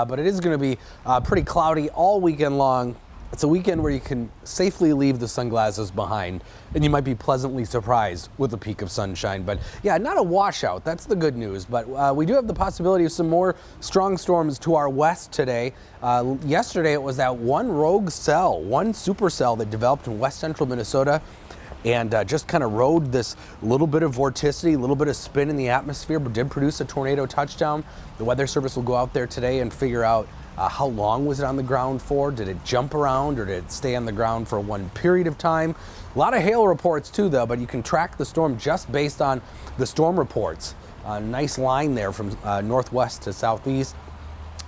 But it is going to be pretty cloudy all weekend long. It's a weekend where you can safely leave the sunglasses behind, and you might be pleasantly surprised with a peak of sunshine. But yeah, not a washout. That's the good news. But we do have the possibility of some more strong storms to our west today. Yesterday, it was that one rogue cell, one supercell that developed in west central Minnesota, and just kind of rode this little bit of vorticity, a little bit of spin in the atmosphere, but did produce a tornado touchdown. The Weather Service will go out there today and figure out how long was it on the ground for? Did it jump around or did it stay on the ground for one period of time? A lot of hail reports too, though, but you can track the storm just based on the storm reports. A nice line there from northwest to southeast.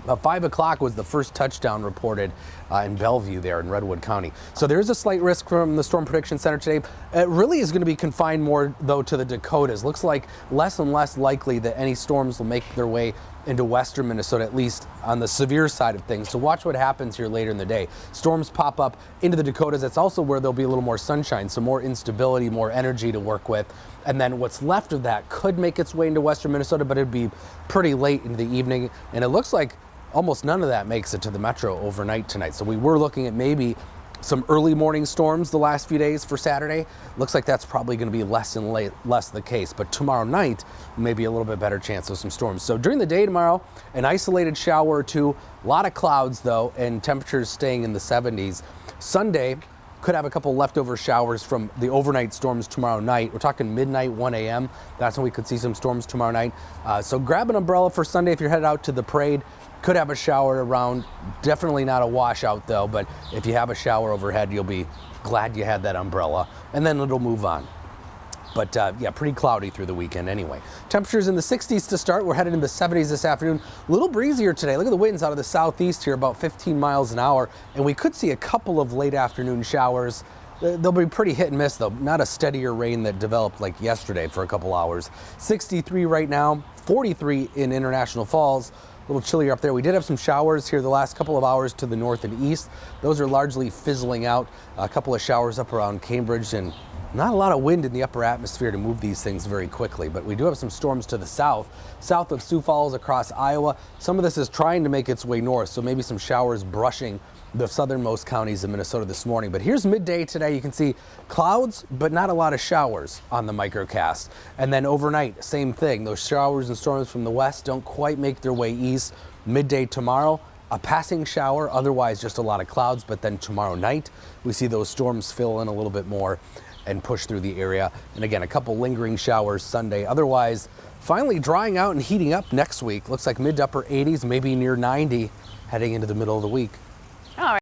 About 5 o'clock was the first touchdown reported in Bellevue there in Redwood County. So there is a slight risk from the Storm Prediction Center today. It really is going to be confined more, though, to the Dakotas. Looks like less and less likely that any storms will make their way into western Minnesota, at least on the severe side of things. So watch what happens here later in the day. Storms pop up into the Dakotas. That's also where there'll be a little more sunshine, so more instability, more energy to work with. And then what's left of that could make its way into western Minnesota, but it'd be pretty late into the evening. And it looks like almost none of that makes it to the metro overnight tonight. So we were looking at maybe some early morning storms the last few days for Saturday. Looks like that's probably going to be less the case. But tomorrow night, maybe a little bit better chance of some storms. So during the day tomorrow, an isolated shower or two. A lot of clouds, though, and temperatures staying in the 70s. Sunday could have a couple leftover showers from the overnight storms tomorrow night. We're talking midnight, 1 a.m. That's when we could see some storms tomorrow night. So grab an umbrella for Sunday if you're headed out to the parade. Could have a shower around. Definitely not a washout, though, but if you have a shower overhead, you'll be glad you had that umbrella, and then it'll move on. But yeah, pretty cloudy through the weekend anyway. Temperatures in the 60s to start. We're headed into the 70s this afternoon. A little breezier today. Look at the winds out of the southeast here, about 15 miles an hour, and we could see a couple of late afternoon showers. They'll be pretty hit and miss, though. Not a steadier rain that developed like yesterday for a couple hours. 63 right now, 43 in International Falls. A little chillier up there. We did have some showers here the last couple of hours to the north and east. Those are largely fizzling out. A couple of showers up around Cambridge, and not a lot of wind in the upper atmosphere to move these things very quickly. But we do have some storms to the south of Sioux Falls across Iowa. Some of this is trying to make its way north, so maybe some showers brushing the southernmost counties of Minnesota this morning. But here's midday today. You can see clouds, but not a lot of showers on the microcast. And then overnight, same thing. Those showers and storms from the west don't quite make their way east. Midday tomorrow, a passing shower, otherwise just a lot of clouds. But then tomorrow night, we see those storms fill in a little bit more and push through the area. And again, a couple lingering showers Sunday. Otherwise, finally drying out and heating up next week. Looks like mid to upper 80s, maybe near 90 heading into the middle of the week.